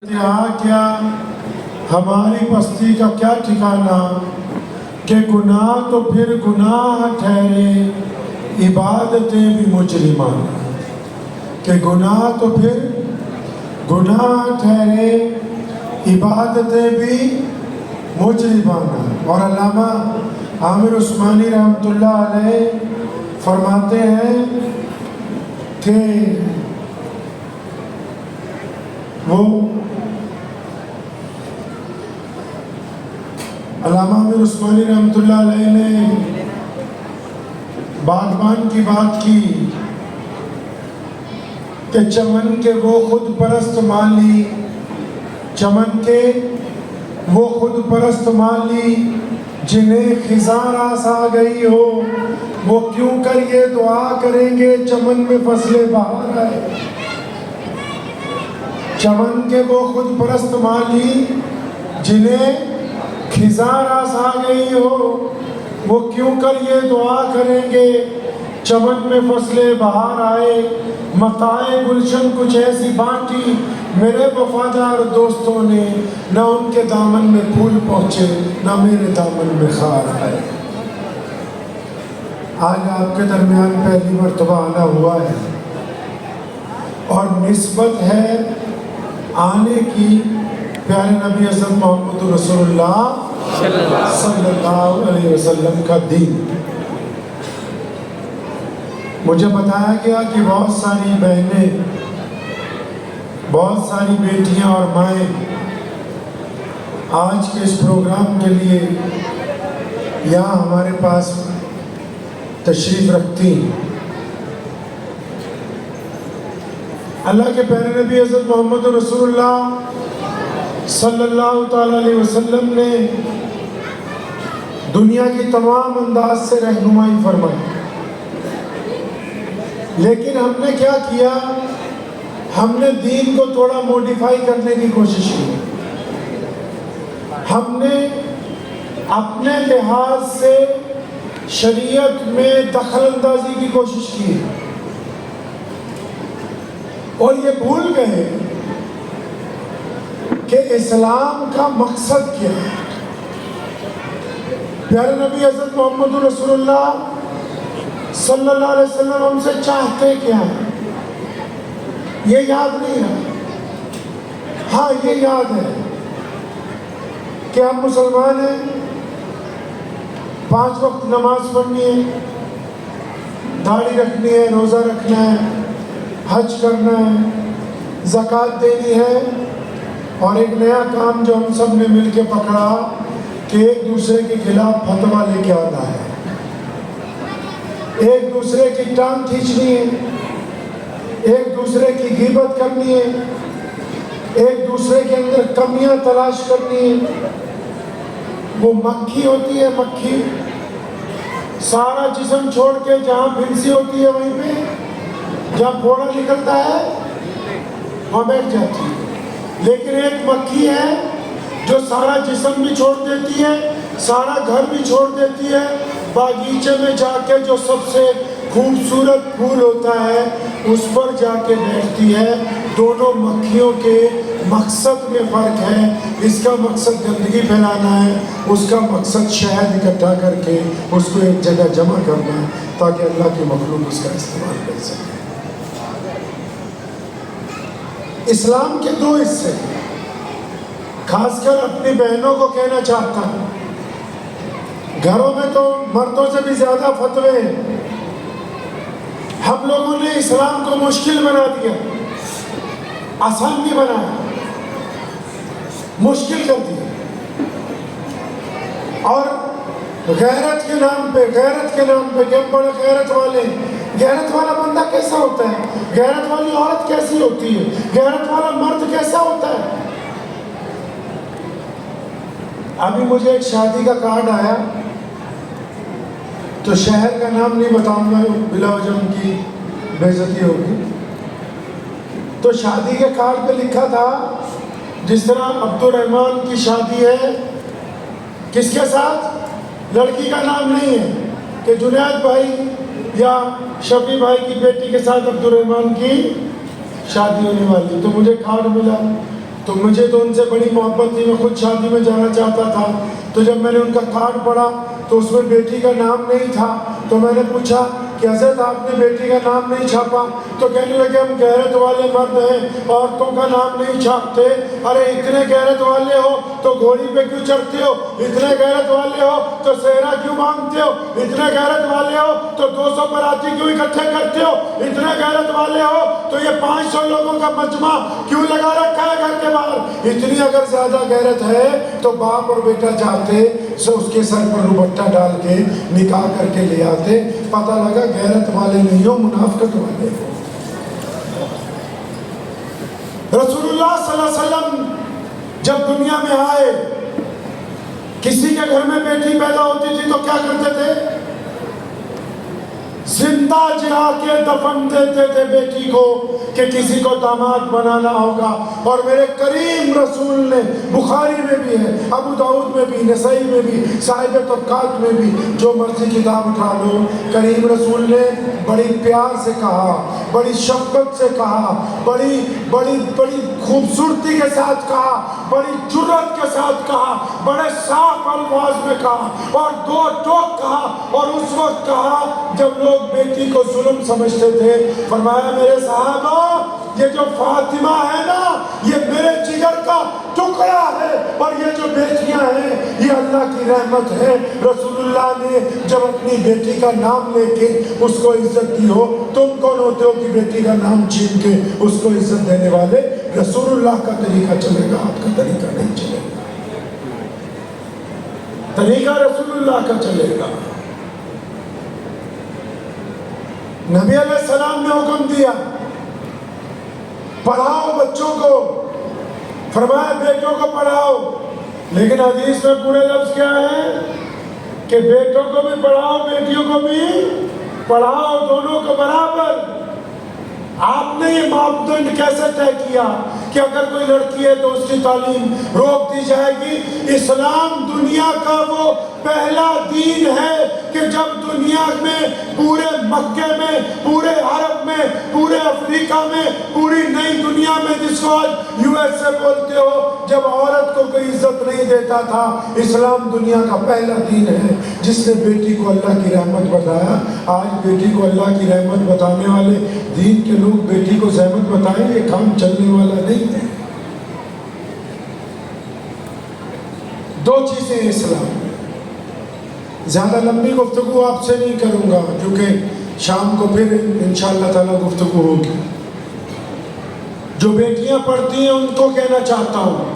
کیا ہماری پستی کا کیا ٹھکانہ کہ گناہ تو پھر گناہ ٹھہرے عبادتیں بھی مجرمانہ، کہ گناہ تو پھر گناہ ٹھہرے عبادتیں بھی مجرمانہ۔ اور علامہ عامر عثمانی رحمۃ اللہ علیہ فرماتے ہیں کہ وہ علامہ عامر عثمانی رحمۃ اللہ علیہ نے باغبان کی بات کی کہ چمن کے وہ خود پرست مالی، چمن کے وہ خود پرست مالی جنہیں خزاں راس آ گئی ہو، وہ کیوں کر یہ دعا کریں گے چمن میں فصل بہار آئے۔ چمن کے وہ خود پرست مالی جنہیں خزاں راس آ گئی ہو، وہ کیوں کر یہ دعا کریں گے چمن میں فصل بہار آئے۔ متاع گلشن کچھ ایسی بانٹی میرے وفادار دوستوں نے، نہ ان کے دامن میں پھول پہنچے نہ میرے دامن میں خار آئے۔ آج آپ کے درمیان پہلی مرتبہ آنا ہوا ہے اور نسبت ہے آنے کی پیارے نبی حضرت محمد رسول اللہ صلی اللہ علیہ وسلم کا دین۔ مجھے بتایا گیا کہ بہت ساری بہنیں، بہت ساری بیٹیاں اور مائیں آج کے اس پروگرام کے لیے یہاں ہمارے پاس تشریف رکھتی ہیں۔ اللہ کے پیارے نبی حضرت محمد رسول اللہ صلی اللہ تعالیٰ علیہ وسلم نے دنیا کی تمام انداز سے رہنمائی فرمائی، لیکن ہم نے کیا کیا؟ ہم نے دین کو تھوڑا موڈیفائی کرنے کی کوشش کی۔ ہم نے اپنے لحاظ سے شریعت میں دخل اندازی کی کوشش کی اور یہ بھول گئے کہ اسلام کا مقصد کیا ہے۔ پیارے نبی حضرت محمد رسول اللہ صلی اللہ علیہ وسلم ہم سے چاہتے کیا ہیں یہ یاد نہیں ہے۔ ہاں یہ یاد ہے کہ ہم مسلمان ہیں، 5 وقت نماز پڑھنی ہے، داڑھی رکھنی ہے، روزہ رکھنا ہے، حج کرنا ہے، زکوٰۃ دینی ہے، اور ایک نیا کام جو ہم سب نے مل کے پکڑا کہ ایک دوسرے کے خلاف فتویٰ لے کے آنا ہے، ایک دوسرے کی ٹانگ کھینچنی ہے، ایک دوسرے کی غیبت کرنی ہے، ایک دوسرے کے اندر کمیاں تلاش کرنی ہے۔ وہ مکھی ہوتی ہے، مکھی سارا جسم چھوڑ کے جہاں پھنسی ہوتی ہے وہیں پہ جہاں پھوڑا نکلتا ہے وہاں بیٹھ جاتی ہے، لیکن ایک مکھی ہے جو سارا جسم بھی چھوڑ دیتی ہے، سارا گھر بھی چھوڑ دیتی ہے، باغیچے میں جا کے جو سب سے خوبصورت پھول ہوتا ہے اس پر جا کے بیٹھتی ہے۔ دونوں مکھیوں کے مقصد میں فرق ہے، اس کا مقصد گندگی پھیلانا ہے، اس کا مقصد شہد اکٹھا کر کے اس کو ایک جگہ جمع کرنا ہے تاکہ اللہ کی مخلوق اس کا استعمال کر سکے۔ اسلام کے 2 حصے، خاص کر اپنی بہنوں کو کہنا چاہتا ہوں، گھروں میں تو مردوں سے بھی زیادہ فتوے ہیں۔ ہم لوگوں نے اسلام کو مشکل بنا دیا، آسان نہیں بنایا، مشکل کر دیا۔ اور غیرت کے نام پہ کہ ہم بڑے غیرت والے، غیرت والا بندہ کیسا ہوتا ہے؟ غیرت والی عورت کیسی ہوتی ہے؟ غیرت والا مرد کیسا ہوتا ہے؟ ابھی مجھے ایک شادی کا کارڈ آیا، تو شہر کا نام نہیں بتاؤں گا بلا وجہ ان کی بے عزتی ہوگی۔ تو شادی کے کارڈ پہ لکھا تھا جس طرح عبد الرحمن کی شادی ہے کس کے ساتھ؟ لڑکی کا نام نہیں ہے کہ جنید بھائی یا شفیع بھائی کی بیٹی کے ساتھ عبد الرحمن کی شادی ہونے والی۔ تو مجھے کارڈ ملا تو مجھے تو ان سے بڑی محبت تھی، میں خود شادی میں جانا چاہتا تھا. تو جب میں نے ان کا کارڈ پڑھا تو اس میں بیٹی کا نام نہیں تھا. تو میں نے پوچھا کہ حضرت آپ نے بیٹی کا نام نہیں چھاپا؟ تو کہنے لگے ہم غیرت والے مرد ہیں، عورتوں کا نام نہیں چھاپتے. ارے اتنے غیرت والے ہو تو گھوڑی پہ کیوں چڑھتے ہو؟ اتنے غیرت والے ہو تو صحرا کیوں مانگتے ہو؟ اتنے غیرت والے ہو تو 200 باراتی کیوں اکٹھے کرتے ہو؟ اتنے غیرت والے ہو تو یہ 500 لوگوں کا مجمع کیوں لگا رکھا ہے گھر کے باہر؟ اتنی اگر زیادہ غیرت ہے تو باپ اور بیٹا جاتے سو اس کے سر پر دوپٹہ ڈال کے نکاح کر کے لے آتے. پتہ لگا غیرت والے نہیں ہو، منافقت والے ہو. رسول اللہ صلی اللہ علیہ وسلم جب دنیا میں آئے، کسی کے گھر میں بیٹی پیدا ہوتی تھی تو کیا کرتے تھے؟ زندہ جلا کے دفن دیتے تھے بیٹی کو کہ کسی کو داماد بنانا ہوگا. اور میرے کریم رسول نے، بخاری میں بھی ہے، ابو داؤد میں بھی، نسائی میں بھی، صاحب طبقات میں بھی، جو مرضی کتاب اٹھا لو، کریم رسول نے بڑی پیار سے کہا، بڑی شفقت سے کہا، بڑی بڑی بڑی خوبصورتی کے ساتھ کہا، بڑی جرأت کے ساتھ کہا، بڑے صاف الفاظ میں کہا اور دو ٹوک کہا. اور اس وقت کہا جب لوگ بیٹی کو ظلم سمجھتے تھے، فرمایا میرے صحابہ یہ جو فاطمہ ہے نا یہ میرے جگر کا ٹکڑا ہے، اور یہ جو بیٹیاں ہیں یہ اللہ کی رحمت ہے. رسول اللہ نے جب اپنی بیٹی کا نام لے کے اس کو عزت دی ہو، تم کون ہوتے ہو کہ بیٹی کا نام چھین کے اس کو عزت دینے والے؟ رسول اللہ کا طریقہ چلے گا، آپ کا طریقہ نہیں چلے گا. طریقہ رسول اللہ کا چلے گا. نبی علیہ السلام نے حکم دیا پڑھاؤ بچوں کو، فرمایا بیٹوں کو پڑھاؤ. لیکن حدیث میں پورے لفظ کیا ہے کہ بیٹوں کو بھی پڑھاؤ بیٹیوں کو بھی پڑھاؤ، دونوں کو برابر. آپ نے یہ ماپدنڈ کیسے طے کیا کہ اگر کوئی لڑکی ہے تو اس کی تعلیم روک دی جائے گی؟ اسلام دنیا کا وہ پہلا دین ہے کہ جب دنیا میں پورے مکے میں، پورے عرب میں، پورے افریقہ میں، پوری نئی دنیا میں جس کو آج USA بولتے ہو، جب عورت کو کوئی عزت نہیں دیتا تھا، اسلام دنیا کا پہلا دین ہے جس نے بیٹی کو اللہ کی رحمت بتایا. آج بیٹی کو اللہ کی رحمت بتانے والے دین کے لوگ بیٹی کو زحمت بتائیں، یہ کام چلنے والا نہیں ہے. دو چیزیں اسلام میں. زیادہ لمبی گفتگو آپ سے نہیں کروں گا کیونکہ شام کو پھر انشاءاللہ تعالی گفتگو ہوگی. جو بیٹیاں پڑھتی ہیں ان کو کہنا چاہتا ہوں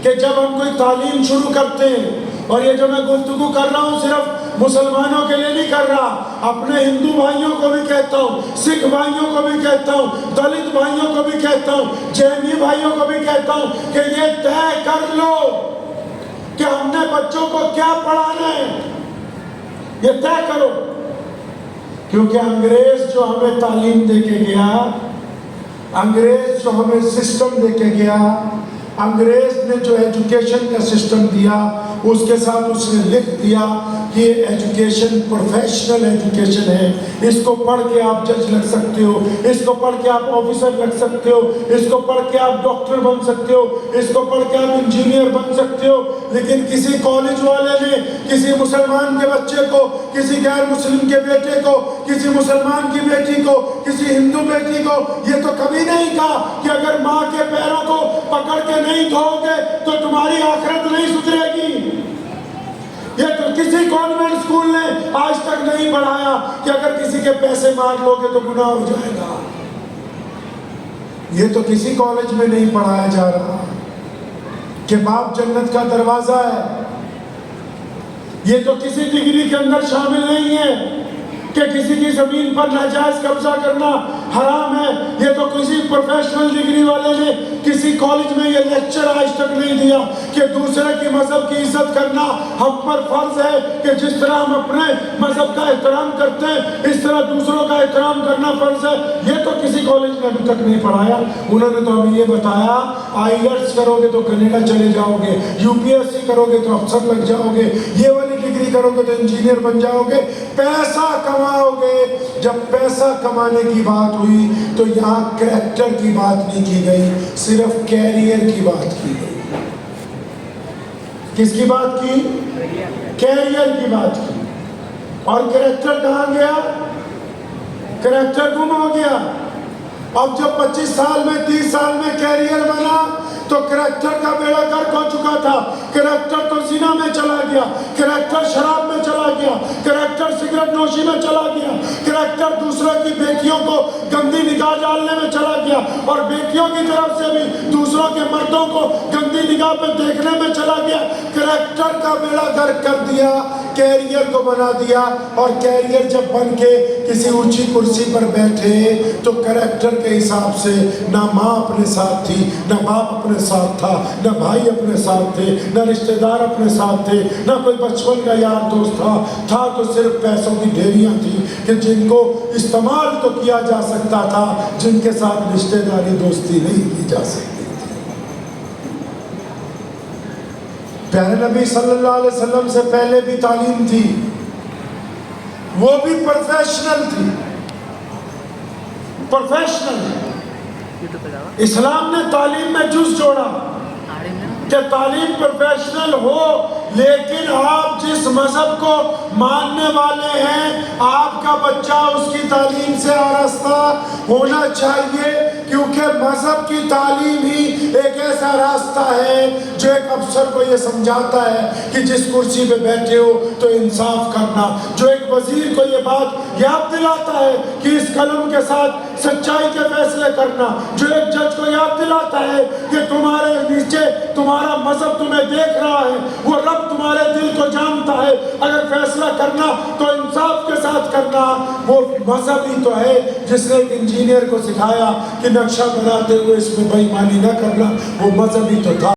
کہ جب ہم کوئی تعلیم شروع کرتے ہیں، اور یہ جو میں گفتگو کر رہا ہوں صرف مسلمانوں کے لیے نہیں کر رہا، اپنے ہندو بھائیوں کو بھی کہتا ہوں، سکھ بھائیوں کو بھی کہتا ہوں، دلت بھائیوں کو بھی کہتا ہوں، جینی بھائیوں کو بھی کہتا ہوں کہ یہ طے کر لو کہ ہم نے بچوں کو کیا پڑھانا ہے. یہ طے کرو، کیونکہ انگریز جو ہمیں تعلیم دے کے گیا، انگریز جو ہمیں سسٹم دے کے گیا، انگریز نے جو ایجوکیشن کا سسٹم دیا، اس کے ساتھ اس نے لکھ دیا کہ یہ ایجوکیشن پروفیشنل ایجوکیشن ہے. اس کو پڑھ کے آپ جج لگ سکتے ہو، اس کو پڑھ کے آپ آفیسر لگ سکتے ہو، اس کو پڑھ کے آپ ڈاکٹر بن سکتے ہو، اس کو پڑھ کے آپ انجینئر بن سکتے ہو. لیکن کسی کالج والے نے کسی مسلمان کے بچے کو، کسی غیر مسلم کے بیٹے کو، کسی مسلمان کی بیٹی کو، کسی ہندو بیٹی کو یہ تو کبھی نہیں کہا کہ اگر ماں کے پیروں کو پکڑ کے نہیں دھوؤ گے تو تمہاری آخرت نہیں سدھرے گی. یہ تو کسی کانوینٹ اسکول نے آج تک نہیں پڑھایا کہ اگر کسی کے پیسے مار لو گے تو گناہ ہو جائے گا. یہ تو کسی کالج میں نہیں پڑھایا جا رہا کہ باپ جنت کا دروازہ ہے. یہ تو کسی ڈگری کے اندر شامل نہیں ہے کہ کسی کی زمین پر ناجائز قبضہ کرنا حرام ہے. یہ تو کسی پروفیشنل ڈگری والے نے کسی کالج میں یہ لیکچر آج تک نہیں دیا کہ دوسرے کی مذہب کی عزت کرنا ہم پر فرض ہے کہ جس طرح ہم اپنے مذہب کا احترام کرتے ہیں اس طرح دوسروں کا احترام کرنا فرض ہے. یہ تو کسی کالج نے ابھی تک نہیں پڑھایا. انہوں نے تو ہمیں یہ بتایا IELTS کرو گے تو کینیڈا چلے جاؤ گے، UPSC کرو گے تو افسر لگ جاؤ گے. یہ والی ڈگری کرو گے تو انجینئر بن جاؤ گے، پیسہ کماؤ گے۔ جب پیسہ کمانے کی بات ہوئی تو یہاں کریکٹر کی بات نہیں کی گئی، صرف کیریئر کی بات کی گئی۔ کس کی بات کی؟ کیریئر کی بات کی۔ اور کریکٹر کہاں گیا؟ کریکٹر گم ہو گیا۔ اب جب 25 سال میں 30 سال میں کیریئر بنا تو کریکٹر کا بیڑا غرق ہو چکا تھا۔ کریکٹر تو زنا میں چلا گیا، کریکٹر شراب میں چلا گیا، کریکٹر سگریٹ نوشی میں چلا گیا، کریکٹر دوسرے کی بیٹیوں کو گندی نگاہ ڈالنے میں چلا گیا، اور بیٹیوں کی طرف سے بھی دوسروں کے مردوں کو گندی نگاہ پہ دیکھنے میں چلا گیا۔ کریکٹر کا بیڑا غرق کر دیا، کیریئر کو بنا دیا۔ اور کیریئر جب بن کے کسی اونچی کرسی پر بیٹھے تو کریکٹر کے حساب سے نہ ماں اپنے ساتھ تھی، نہ باپ اپنے ساتھ تھا، نہ بھائی اپنے ساتھ تھے، نہ رشتہ دار اپنے ساتھ تھے، نہ کوئی بچپن کا یار دوست تھا تو صرف پیسوں کی ڈھیریاں تھیں کہ جن کو استعمال تو کیا جا سکتا تھا، جن کے ساتھ رشتہ داری دوستی نہیں کی جا سکتی تھی۔ پیارے نبی صلی اللہ علیہ وسلم سے پہلے بھی تعلیم تھی، وہ بھی پروفیشنل تھی، پروفیشنل۔ اسلام نے تعلیم میں جز جوڑا کہ تعلیم پروفیشنل ہو، لیکن آپ جس مذہب کو ماننے والے ہیں آپ کا بچہ اس کی تعلیم سے آراستہ ہونا چاہیے، کیونکہ مذہب کی تعلیم ہی ایک ایسا راستہ ہے جو ایک افسر کو یہ سمجھاتا ہے کہ جس کرسی پہ بیٹھے ہو تو انصاف کرنا، جو ایک وزیر کو یہ بات یاد دلاتا ہے کہ اس قلم کے ساتھ سچائی کے فیصلے کرنا، جو ایک جج کو یاد دلاتا ہے کہ تمہارے نیچے تمہارا مذہب تمہیں دیکھ رہا ہے، وہ رب تمہارے دل کو جانتا ہے، اگر فیصلہ کرنا تو انصاف کے ساتھ کرنا۔ وہ مذہب ہی تو ہے جس نے ایک انجینئر کو سکھایا کہ نقشہ بناتے ہوئے اس میں بے ایمانی نہ کرنا، وہ مذہب ہی تو تھا۔